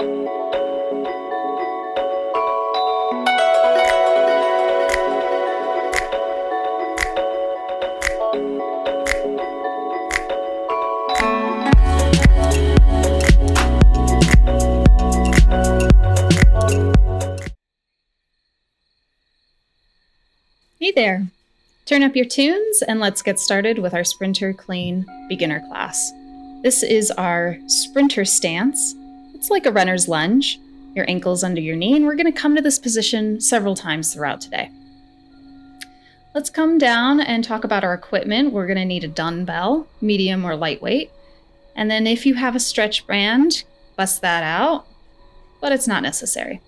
Hey there! Turn up your tunes and let's get started with our Sprinter Clean beginner class. This is our sprinter stance. It's like a runner's lunge. Your ankle's under your knee, and we're going to come to this position several times throughout today. Let's come down and talk about our equipment. We're going to need a dumbbell, medium or lightweight. And then if you have a stretch band, bust that out, but it's not necessary.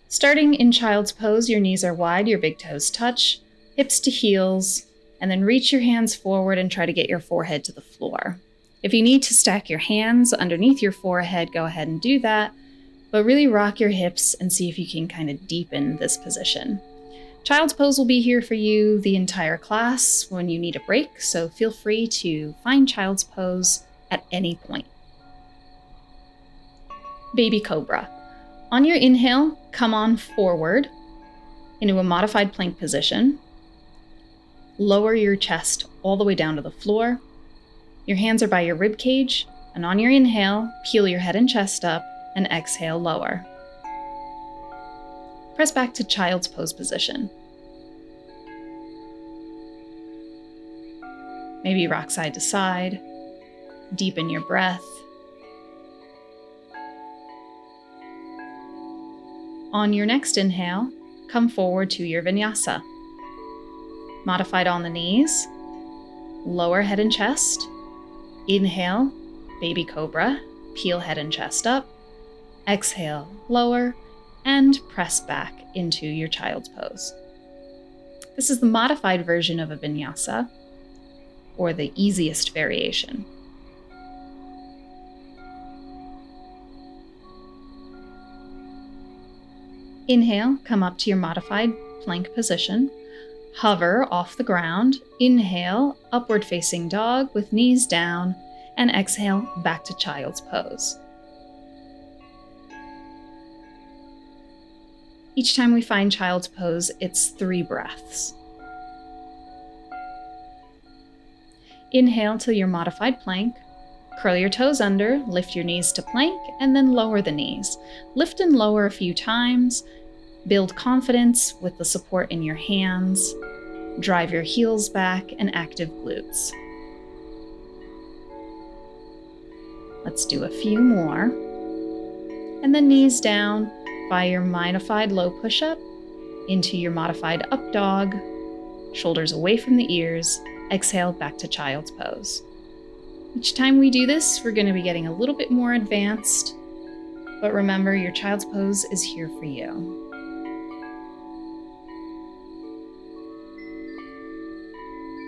Starting in child's pose, your knees are wide, your big toes touch, hips to heels, and then reach your hands forward and try to get your forehead to the floor. If you need to stack your hands underneath your forehead, go ahead and do that, but really rock your hips and see if you can kind of deepen this position. Child's pose will be here for you the entire class when you need a break, so feel free to find child's pose at any point. Baby Cobra. On your inhale, come on forward into a modified plank position. Lower your chest all the way down to the floor. Your hands are by your rib cage, and on your inhale, peel your head and chest up, and exhale, lower. Press back to child's pose position. Maybe rock side to side. Deepen your breath. On your next inhale, come forward to your vinyasa. Modified on the knees, lower head and chest. Inhale, baby cobra, peel head and chest up. Exhale, lower, and press back into your child's pose. This is the modified version of a vinyasa, or the easiest variation. Inhale, come up to your modified plank position. Hover off the ground. Inhale, upward facing dog with knees down, and exhale back to child's pose. Each time we find child's pose, it's 3 breaths. Inhale to your modified plank. Curl your toes under, lift your knees to plank, and then lower the knees. Lift and lower a few times. Build confidence with the support in your hands. Drive your heels back and active glutes. Let's do a few more. And then knees down by your modified low push-up into your modified up dog. Shoulders away from the ears. Exhale back to child's pose. Each time we do this, we're going to be getting a little bit more advanced, but remember, your child's pose is here for you.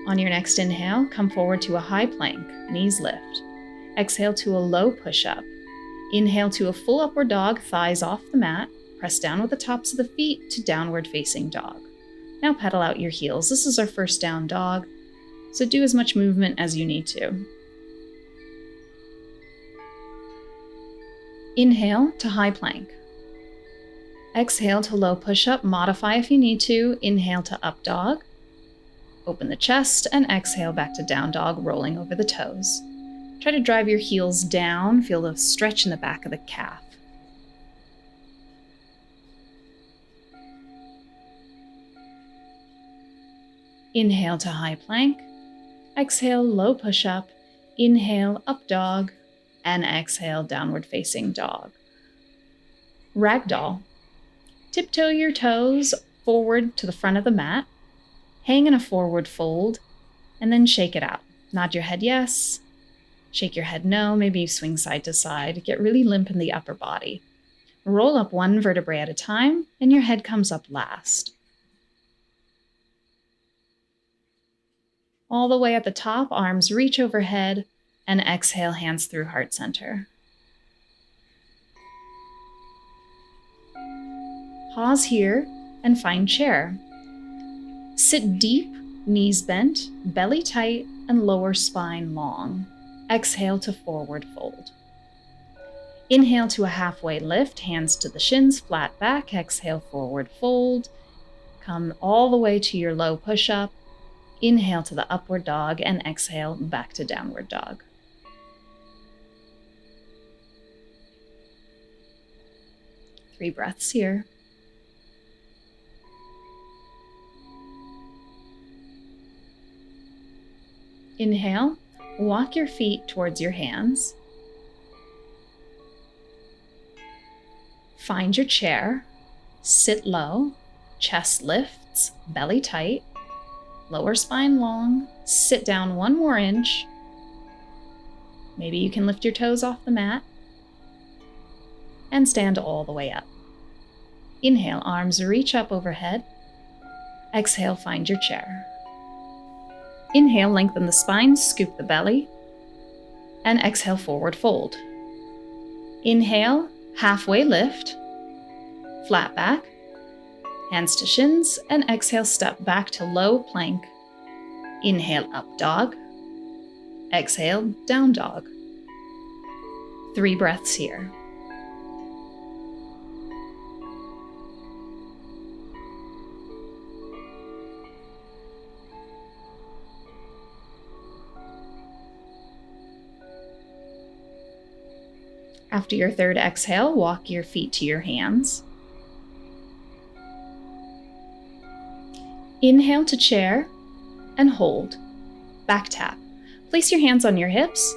On your next inhale, come forward to a high plank, knees lift. Exhale to a low push-up. Inhale to a full upward dog, thighs off the mat. Press down with the tops of the feet to downward facing dog. Now pedal out your heels. This is our first down dog, so do as much movement as you need to. Inhale to high plank. Exhale to low push-up. Modify if you need to. Inhale to up dog. Open the chest and exhale back to down dog, rolling over the toes. Try to drive your heels down. Feel the stretch in the back of the calf. Inhale to high plank. Exhale, low push-up. Inhale, up dog. And exhale, downward facing dog. Ragdoll. Tiptoe your toes forward to the front of the mat. Hang in a forward fold, and then shake it out. Nod your head yes, shake your head no, maybe you swing side to side. Get really limp in the upper body. Roll up one vertebrae at a time, and your head comes up last. All the way at the top, arms reach overhead, and exhale, hands through heart center. Pause here and find chair. Sit deep, knees bent, belly tight, and lower spine long. Exhale to forward fold. Inhale to a halfway lift, hands to the shins, flat back. Exhale, forward fold. Come all the way to your low push-up. Inhale to the upward dog and exhale back to downward dog. Three breaths here. Inhale, walk your feet towards your hands. Find your chair, sit low, chest lifts, belly tight, lower spine long, sit down 1 more inch. Maybe you can lift your toes off the mat and stand all the way up. Inhale, arms reach up overhead. Exhale, find your chair. Inhale, lengthen the spine, scoop the belly, and exhale, forward fold. Inhale, halfway lift, flat back, hands to shins, and exhale, step back to low plank. Inhale, up dog. Exhale, down dog. 3 breaths here. After your third exhale, walk your feet to your hands. Inhale to chair and hold. Back tap. Place your hands on your hips.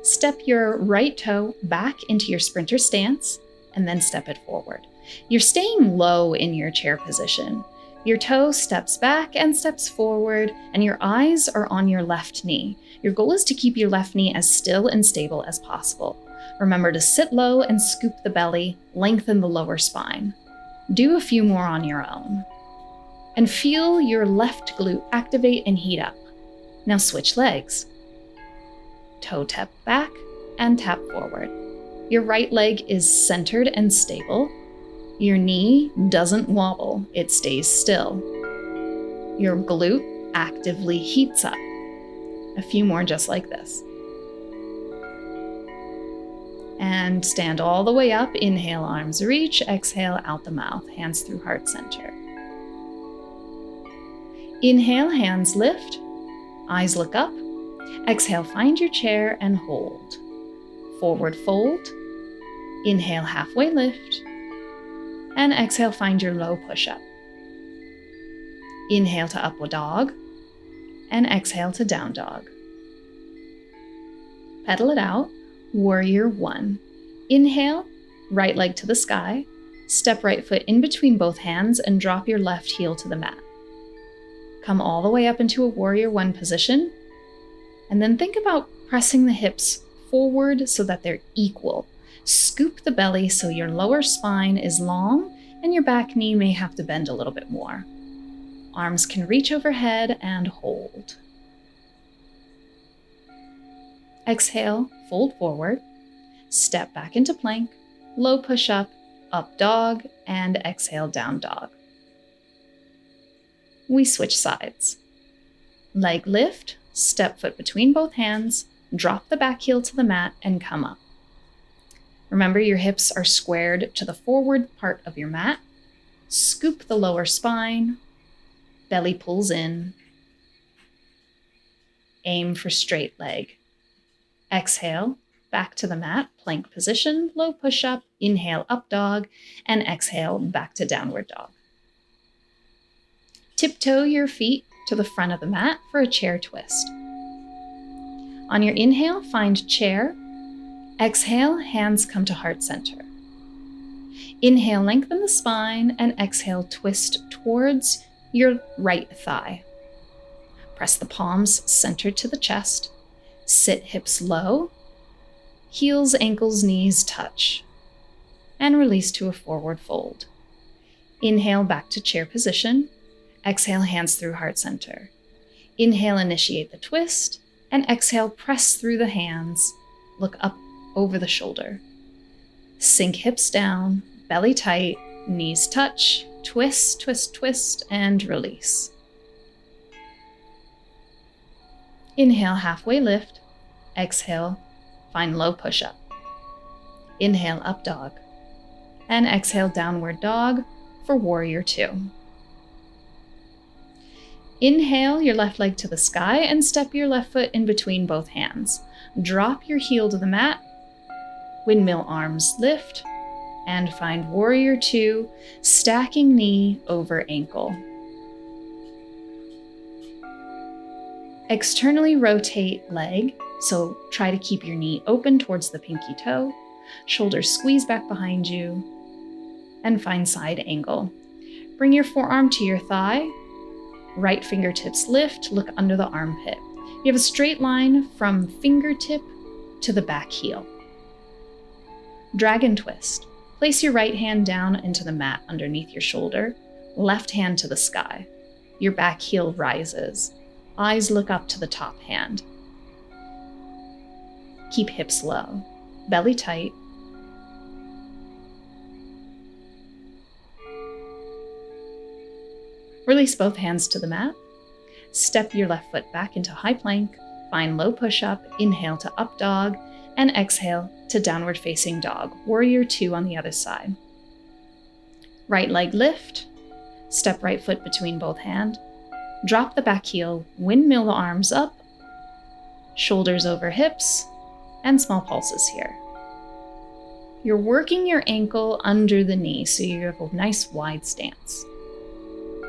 Step your right toe back into your sprinter stance and then step it forward. You're staying low in your chair position. Your toe steps back and steps forward, and your eyes are on your left knee. Your goal is to keep your left knee as still and stable as possible. Remember to sit low and scoop the belly, lengthen the lower spine. Do a few more on your own. And feel your left glute activate and heat up. Now switch legs. Toe tap back and tap forward. Your right leg is centered and stable. Your knee doesn't wobble, it stays still. Your glute actively heats up. A few more just like this. And stand all the way up. Inhale, arms reach. Exhale, out the mouth, hands through heart center. Inhale, hands lift. Eyes look up. Exhale, find your chair and hold. Forward fold. Inhale, halfway lift. And exhale, find your low push-up. Inhale to upward dog. And exhale to down dog. Pedal it out. Warrior 1. Inhale, right leg to the sky. Step right foot in between both hands and drop your left heel to the mat. Come all the way up into a Warrior 1 position. And then think about pressing the hips forward so that they're equal. Scoop the belly so your lower spine is long and your back knee may have to bend a little bit more. Arms can reach overhead and hold. Exhale, fold forward, step back into plank, low push-up, up dog, and exhale, down dog. We switch sides. Leg lift, step foot between both hands, drop the back heel to the mat, and come up. Remember your hips are squared to the forward part of your mat. Scoop the lower spine, belly pulls in. Aim for straight leg. Exhale, back to the mat, plank position, low push-up, inhale, up dog, and exhale, back to downward dog. Tiptoe your feet to the front of the mat for a chair twist. On your inhale, find chair. Exhale, hands come to heart center. Inhale, lengthen the spine, and exhale, twist towards your right thigh. Press the palms centered to the chest. Sit hips low, heels, ankles, knees touch, and release to a forward fold. Inhale, back to chair position. Exhale, hands through heart center. Inhale, initiate the twist, and exhale, press through the hands. Look up over the shoulder. Sink hips down, belly tight, knees touch, twist, twist, twist, and release. Inhale, halfway lift. Exhale, find low push-up. Inhale, up dog. And exhale, downward dog for warrior two. Inhale your left leg to the sky and step your left foot in between both hands. Drop your heel to the mat. Windmill arms lift and find warrior two, stacking knee over ankle. Externally rotate leg, so try to keep your knee open towards the pinky toe. Shoulders squeeze back behind you and find side angle. Bring your forearm to your thigh. Right fingertips lift, look under the armpit. You have a straight line from fingertip to the back heel. Dragon twist. Place your right hand down into the mat underneath your shoulder, left hand to the sky. Your back heel rises. Eyes look up to the top hand. Keep hips low, belly tight. Release both hands to the mat. Step your left foot back into high plank. Find low push-up. Inhale to up dog. And exhale to downward facing dog. Warrior two on the other side. Right leg lift. Step right foot between both hands. Drop the back heel. Windmill the arms up. Shoulders over hips. And small pulses here. You're working your ankle under the knee so you have a nice wide stance.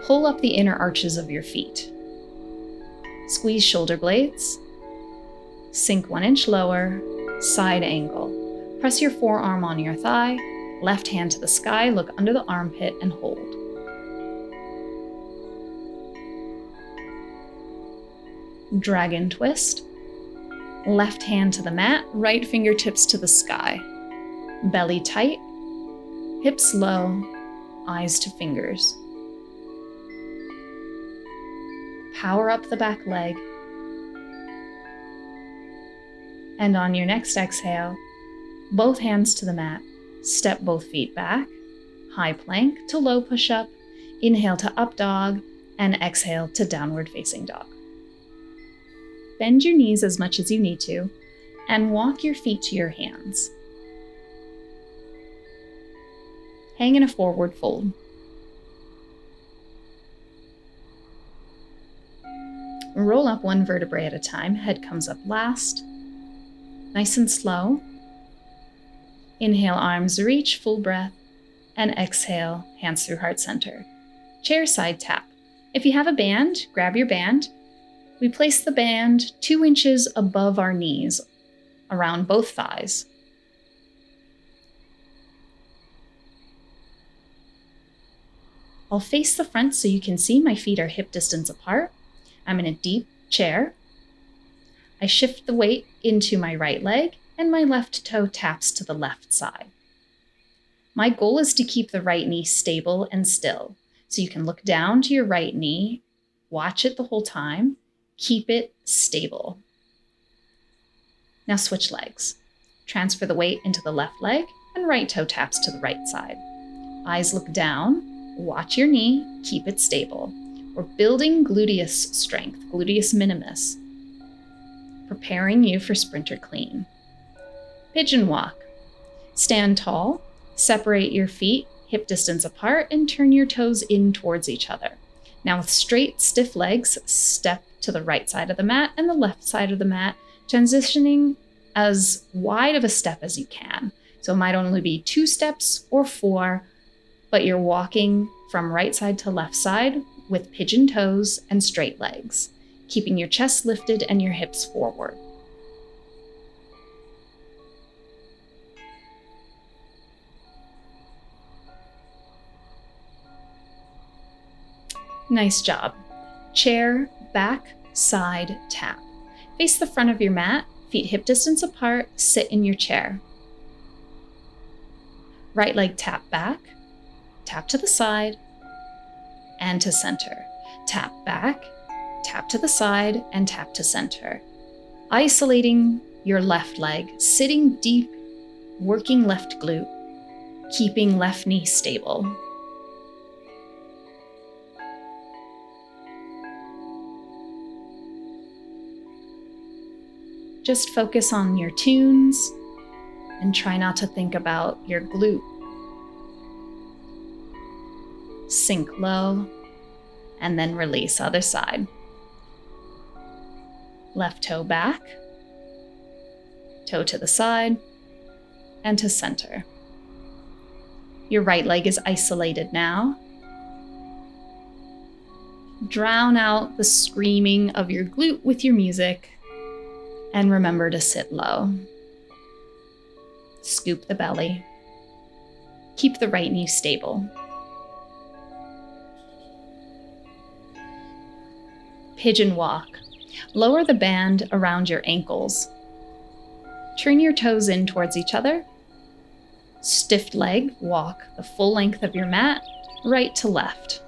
Pull up the inner arches of your feet. Squeeze shoulder blades. Sink 1 inch lower. Side angle. Press your forearm on your thigh. Left hand to the sky. Look under the armpit and hold. Dragon twist. Left hand to the mat. Right fingertips to the sky. Belly tight. Hips low. Eyes to fingers. Power up the back leg. And on your next exhale, both hands to the mat, step both feet back, high plank to low push-up, inhale to up dog, and exhale to downward facing dog. Bend your knees as much as you need to, and walk your feet to your hands. Hang in a forward fold. Roll up one vertebrae at a time, head comes up last. Nice and slow. Inhale, arms reach, full breath, and exhale, hands through heart center. Chair side tap. If you have a band, grab your band. We place the band 2 inches above our knees, around both thighs. I'll face the front so you can see my feet are hip distance apart. I'm in a deep chair. I shift the weight into my right leg and my left toe taps to the left side. My goal is to keep the right knee stable and still. So you can look down to your right knee, watch it the whole time, keep it stable. Now switch legs. Transfer the weight into the left leg and right toe taps to the right side. Eyes look down, watch your knee, keep it stable. We're building gluteus strength, gluteus minimus, preparing you for sprinter clean. Pigeon walk. Stand tall, separate your feet, hip distance apart, and turn your toes in towards each other. Now with straight, stiff legs, step to the right side of the mat and the left side of the mat, transitioning as wide of a step as you can. So it might only be 2 steps or 4, but you're walking from right side to left side with pigeon toes and straight legs, keeping your chest lifted and your hips forward. Nice job. Chair, back, side, tap. Face the front of your mat, feet hip distance apart, sit in your chair. Right leg tap back, tap to the side, and to center. Tap back, tap to the side, and tap to center. Isolating your left leg, sitting deep, working left glute, keeping left knee stable. Just focus on your tunes, and try not to think about your glute. Sink low and then release, other side. Left toe back, toe to the side, and to center. Your right leg is isolated now. Drown out the screaming of your glute with your music, and remember to sit low. Scoop the belly. Keep the right knee stable. Pigeon walk. Lower the band around your ankles. Turn your toes in towards each other. Stiff leg, walk the full length of your mat, right to left.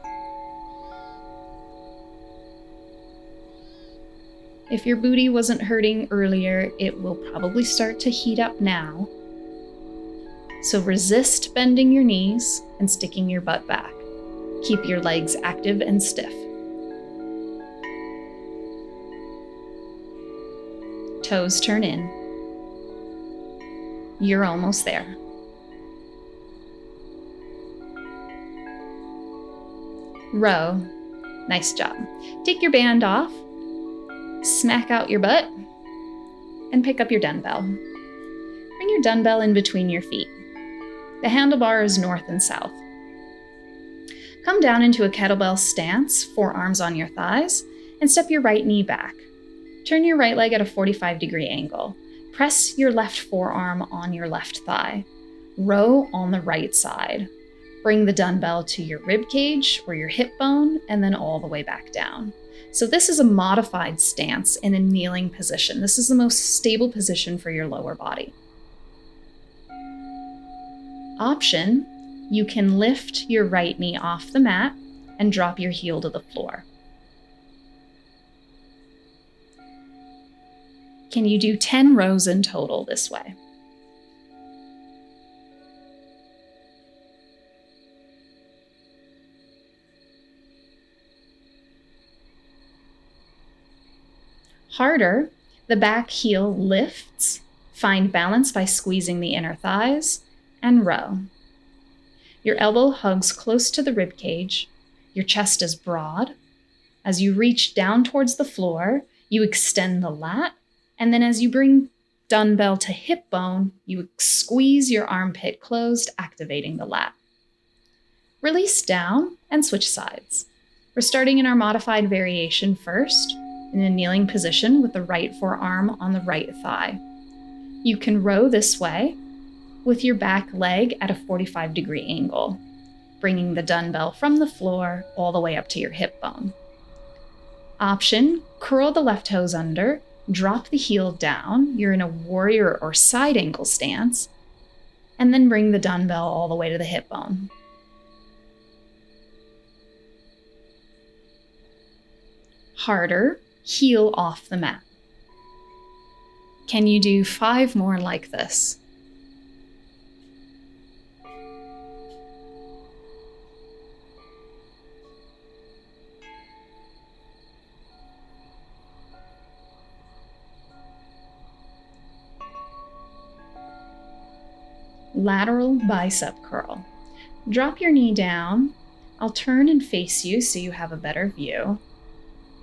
If your booty wasn't hurting earlier, it will probably start to heat up now. So resist bending your knees and sticking your butt back. Keep your legs active and stiff. Toes turn in. You're almost there. Row. Nice job. Take your band off, smack out your butt, and pick up your dumbbell. Bring your dumbbell in between your feet. The handlebar is north and south. Come down into a kettlebell stance, forearms on your thighs, and step your right knee back. Turn your right leg at a 45-degree angle. Press your left forearm on your left thigh. Row on the right side. Bring the dumbbell to your rib cage or your hip bone, and then all the way back down. So this is a modified stance in a kneeling position. This is the most stable position for your lower body. Option, you can lift your right knee off the mat and drop your heel to the floor. Can you do 10 rows in total this way? Harder, the back heel lifts. Find balance by squeezing the inner thighs and row. Your elbow hugs close to the rib cage. Your chest is broad. As you reach down towards the floor, you extend the lat. And then as you bring dumbbell to hip bone, you squeeze your armpit closed, activating the lat. Release down and switch sides. We're starting in our modified variation first, in a kneeling position with the right forearm on the right thigh. You can row this way with your back leg at a 45-degree angle, bringing the dumbbell from the floor all the way up to your hip bone. Option, curl the left toes under, drop the heel down. You're in a warrior or side angle stance, and then bring the dumbbell all the way to the hip bone. Harder, heel off the mat. Can you do 5 more like this? Lateral bicep curl. Drop your knee down. I'll turn and face you so you have a better view.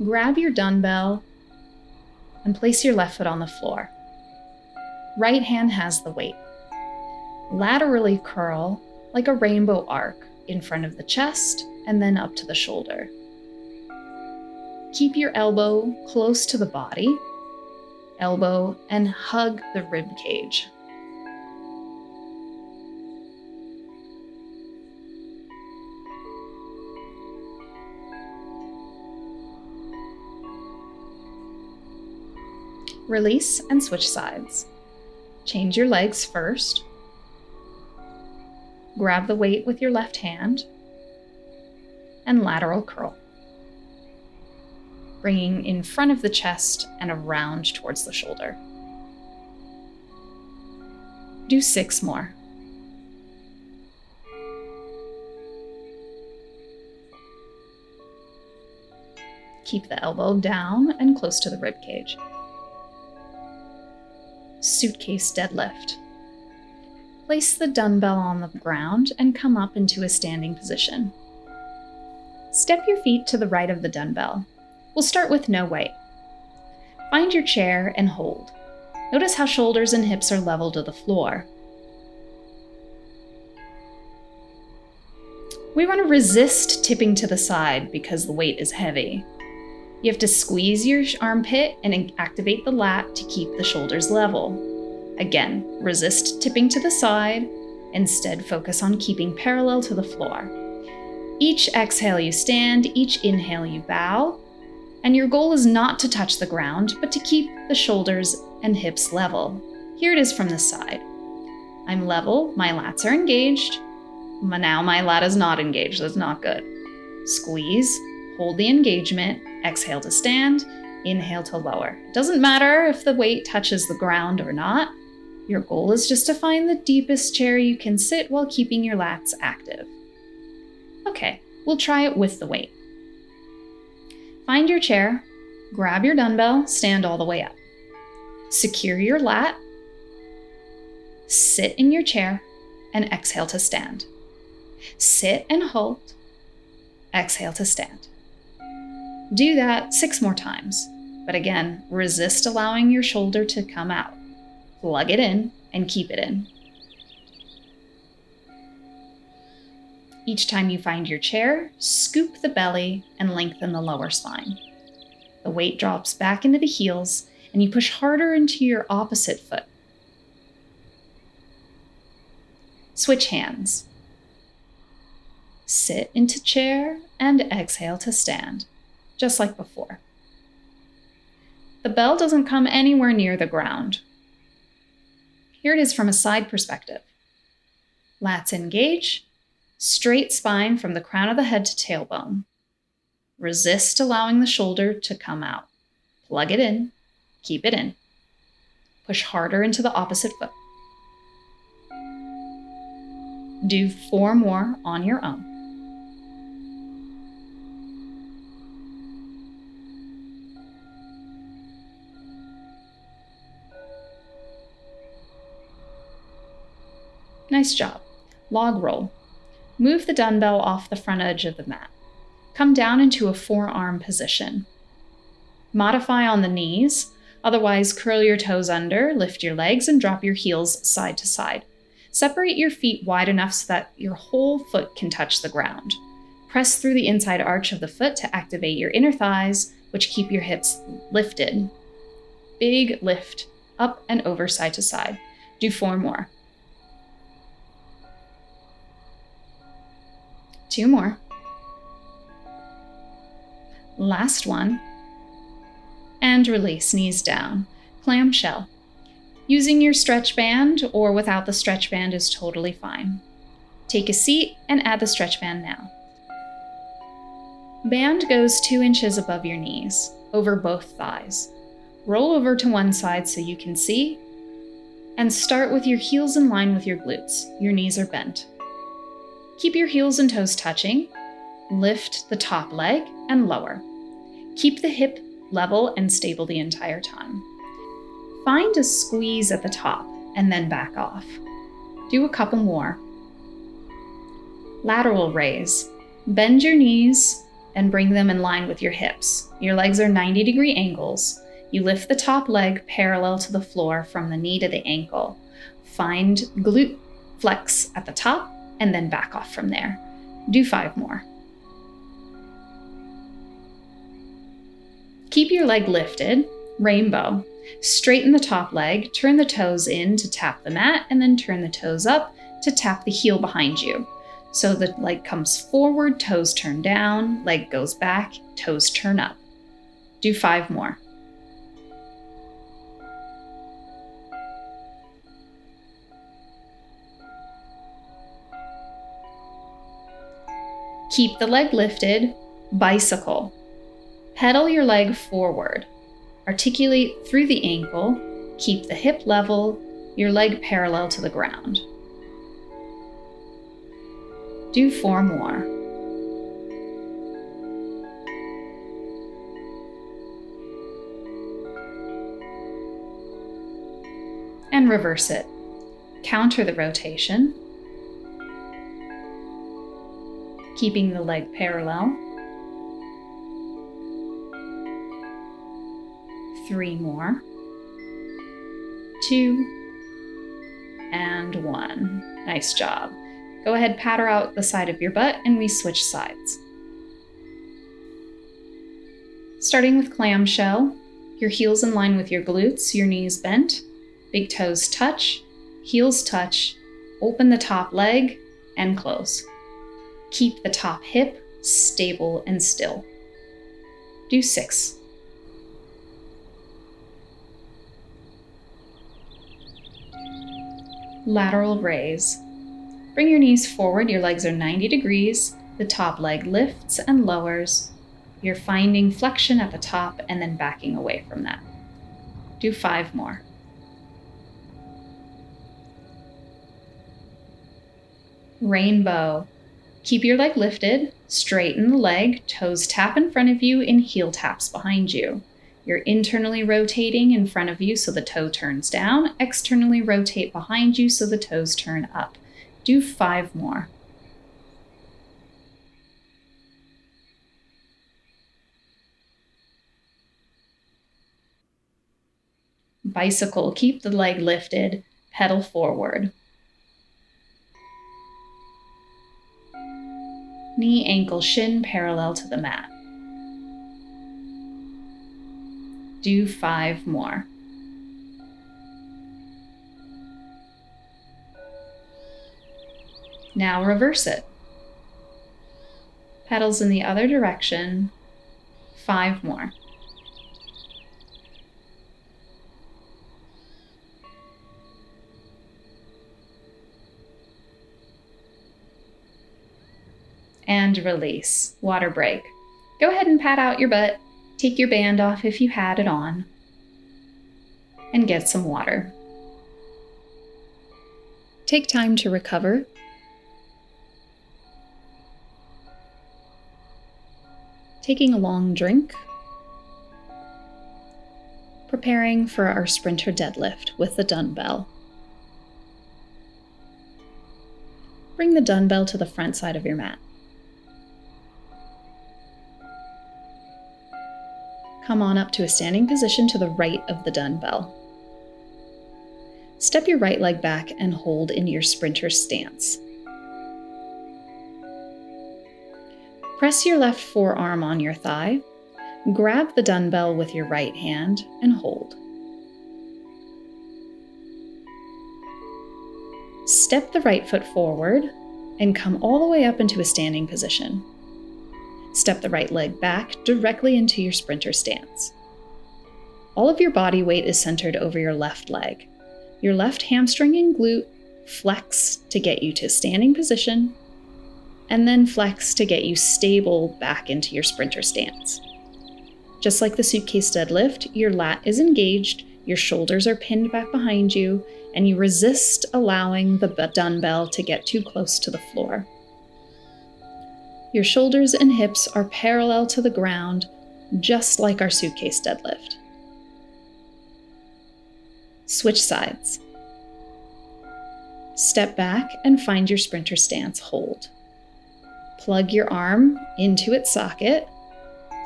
Grab your dumbbell and place your left foot on the floor. Right hand has the weight. Laterally curl like a rainbow arc in front of the chest and then up to the shoulder. Keep your elbow close to the body, elbow, and hug the rib cage. Release and switch sides. Change your legs first. Grab the weight with your left hand and lateral curl, bringing in front of the chest and around towards the shoulder. Do 6 more. Keep the elbow down and close to the rib cage. Suitcase deadlift. Place the dumbbell on the ground and come up into a standing position. Step your feet to the right of the dumbbell. We'll start with no weight. Find your chair and hold. Notice how shoulders and hips are level to the floor. We want to resist tipping to the side because the weight is heavy. You have to squeeze your armpit and activate the lat to keep the shoulders level. Again, resist tipping to the side. Instead, focus on keeping parallel to the floor. Each exhale you stand, each inhale you bow, and your goal is not to touch the ground, but to keep the shoulders and hips level. Here it is from the side. I'm level, my lats are engaged. Now my lat is not engaged, that's not good. Squeeze, hold the engagement, exhale to stand, inhale to lower. It doesn't matter if the weight touches the ground or not. Your goal is just to find the deepest chair you can sit while keeping your lats active. Okay, we'll try it with the weight. Find your chair, grab your dumbbell, stand all the way up. Secure your lat, sit in your chair, and exhale to stand. Sit and hold, exhale to stand. Do that 6 more times, but again, resist allowing your shoulder to come out. Plug it in and keep it in. Each time you find your chair, scoop the belly and lengthen the lower spine. The weight drops back into the heels and you push harder into your opposite foot. Switch hands. Sit into chair and exhale to stand, just like before. The bell doesn't come anywhere near the ground. Here it is from a side perspective. Lats engage, straight spine from the crown of the head to tailbone. Resist allowing the shoulder to come out. Plug it in, keep it in. Push harder into the opposite foot. Do 4 more on your own. Nice job. Log roll. Move the dumbbell off the front edge of the mat. Come down into a forearm position. Modify on the knees, otherwise curl your toes under, lift your legs, and drop your heels side to side. Separate your feet wide enough so that your whole foot can touch the ground. Press through the inside arch of the foot to activate your inner thighs, which keep your hips lifted. Big lift, up and over side to side. Do 4 more. 2 more. Last one. And release, knees down. Clamshell. Using your stretch band or without the stretch band is totally fine. Take a seat and add the stretch band now. Band goes 2 inches above your knees, over both thighs. Roll over to one side so you can see, and start with your heels in line with your glutes. Your knees are bent. Keep your heels and toes touching. Lift the top leg and lower. Keep the hip level and stable the entire time. Find a squeeze at the top and then back off. Do a couple more. Lateral raise. Bend your knees and bring them in line with your hips. Your legs are 90-degree angles. You lift the top leg parallel to the floor from the knee to the ankle. Find glute flex at the top and then back off from there. Do 5 more. Keep your leg lifted, rainbow. Straighten the top leg, turn the toes in to tap the mat, and then turn the toes up to tap the heel behind you. So the leg comes forward, toes turn down, leg goes back, toes turn up. Do 5 more. Keep the leg lifted, bicycle. Pedal your leg forward. Articulate through the ankle, keep the hip level, your leg parallel to the ground. Do 4 more. And reverse it. Counter the rotation, keeping the leg parallel. 3 more. 2 and 1. Nice job. Go ahead, patter out the side of your butt, and we switch sides. Starting with clamshell, your heels in line with your glutes, your knees bent, big toes touch, heels touch, open the top leg, and close. Keep the top hip stable and still. Do 6. Lateral raise. Bring your knees forward, your legs are 90 degrees, the top leg lifts and lowers. You're finding flexion at the top and then backing away from that. Do 5 more. Rainbow. Keep your leg lifted, straighten the leg, toes tap in front of you and heel taps behind you. You're internally rotating in front of you so the toe turns down, externally rotate behind you so the toes turn up. Do 5 more. Bicycle, keep the leg lifted, pedal forward. Knee, ankle, shin parallel to the mat. Do 5 more. Now reverse it. Pedals in the other direction. 5 more. And release. Water break. Go ahead and pat out your butt. Take your band off if you had it on. And get some water. Take time to recover. Taking a long drink. Preparing for our sprinter deadlift with the dumbbell. Bring the dumbbell to the front side of your mat. Come on up to a standing position to the right of the dumbbell. Step your right leg back and hold in your sprinter stance. Press your left forearm on your thigh. Grab the dumbbell with your right hand and hold. Step the right foot forward and come all the way up into a standing position. Step the right leg back directly into your sprinter stance. All of your body weight is centered over your left leg. Your left hamstring and glute flex to get you to standing position, and then flex to get you stable back into your sprinter stance. Just like the suitcase deadlift, your lat is engaged, your shoulders are pinned back behind you, and you resist allowing the dumbbell to get too close to the floor. Your shoulders and hips are parallel to the ground, just like our suitcase deadlift. Switch sides. Step back and find your sprinter stance hold. Plug your arm into its socket,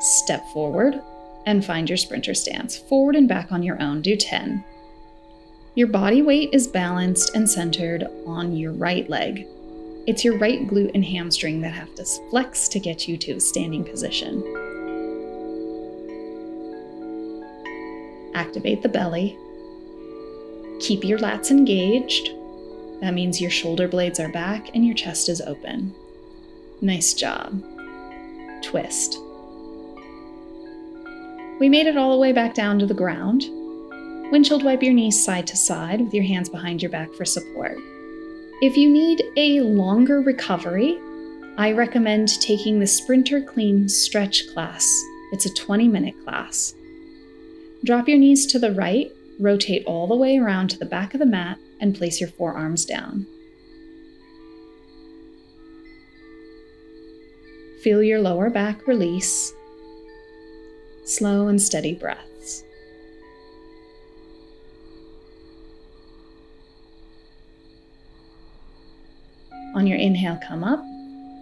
step forward, and find your sprinter stance. Forward and back on your own, do 10. Your body weight is balanced and centered on your right leg. It's your right glute and hamstring that have to flex to get you to a standing position. Activate the belly. Keep your lats engaged. That means your shoulder blades are back and your chest is open. Nice job. Twist. We made it all the way back down to the ground. Windshield wipe your knees side to side with your hands behind your back for support. If you need a longer recovery, I recommend taking the Sprinter Clean Stretch class. It's a 20-minute class. Drop your knees to the right, rotate all the way around to the back of the mat, and place your forearms down. Feel your lower back release. Slow and steady breaths. On your inhale, come up,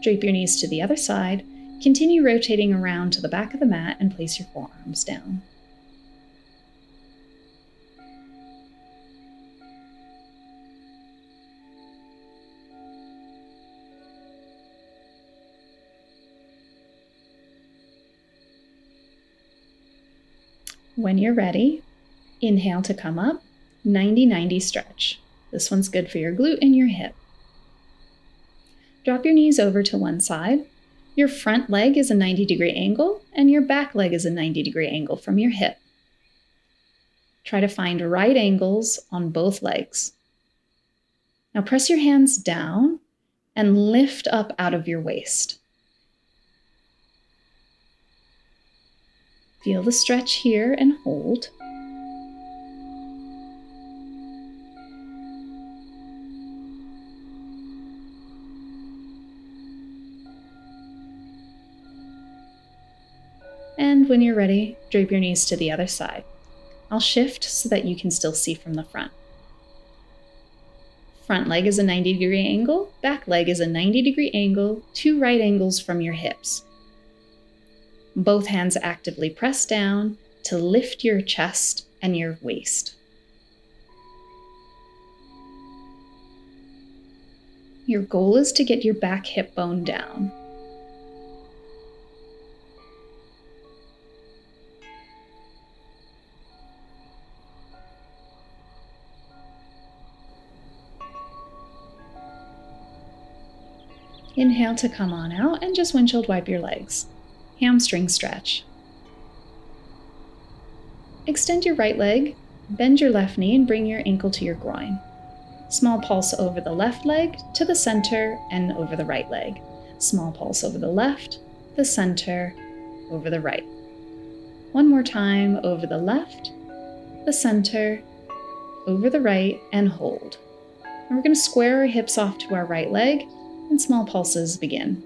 drape your knees to the other side, continue rotating around to the back of the mat and place your forearms down. When you're ready, inhale to come up, 90-90 stretch. This one's good for your glute and your hip. Drop your knees over to one side. Your front leg is a 90-degree angle, and your back leg is a 90-degree angle from your hip. Try to find right angles on both legs. Now press your hands down and lift up out of your waist. Feel the stretch here and hold. And when you're ready, drape your knees to the other side. I'll shift so that you can still see from the front. Front leg is a 90-degree angle, back leg is a 90-degree angle, 2 right angles from your hips. Both hands actively press down to lift your chest and your waist. Your goal is to get your back hip bone down. Inhale to come on out and just windshield wipe your legs. Hamstring stretch. Extend your right leg, bend your left knee and bring your ankle to your groin. Small pulse over the left leg to the center and over the right leg. Small pulse over the left, the center, over the right. One more time over the left, the center, over the right, and hold. And we're going to square our hips off to our right leg and small pulses begin.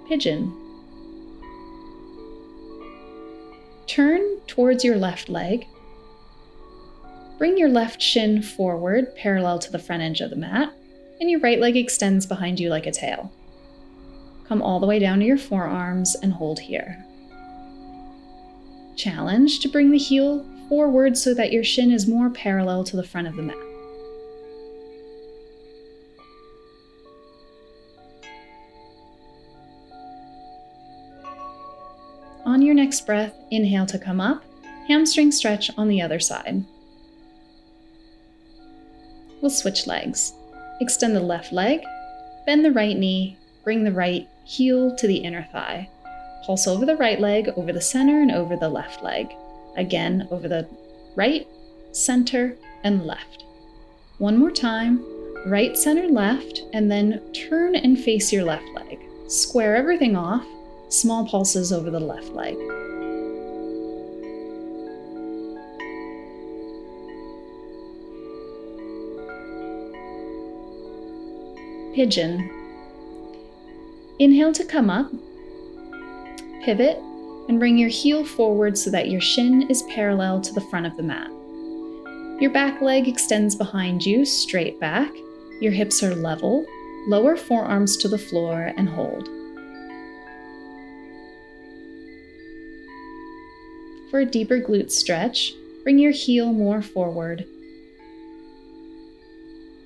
Pigeon. Turn towards your left leg. Bring your left shin forward, parallel to the front edge of the mat, and your right leg extends behind you like a tail. Come all the way down to your forearms and hold here. Challenge to bring the heel forward so that your shin is more parallel to the front of the mat. On your next breath, inhale to come up, hamstring stretch on the other side. We'll switch legs. Extend the left leg, bend the right knee, bring the right heel to the inner thigh. Pulse over the right leg, over the center, and over the left leg. Again, over the right, center, and left. One more time, right, center, left, and then turn and face your left leg. Square everything off. Small pulses over the left leg. Pigeon. Inhale to come up, pivot, and bring your heel forward so that your shin is parallel to the front of the mat. Your back leg extends behind you, straight back. Your hips are level. Lower forearms to the floor and hold. For a deeper glute stretch, bring your heel more forward.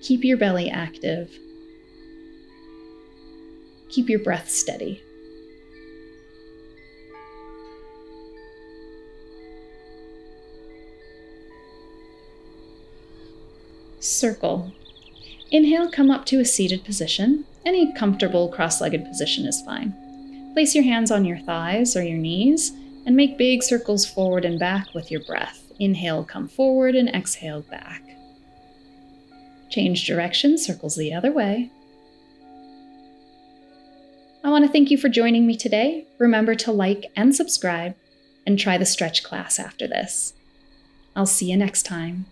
Keep your belly active. Keep your breath steady. Circle. Inhale, come up to a seated position. Any comfortable cross-legged position is fine. Place your hands on your thighs or your knees and make big circles forward and back with your breath. Inhale, come forward, and exhale, back. Change direction, circles the other way. I want to thank you for joining me today. Remember to like and subscribe, and try the stretch class after this. I'll see you next time.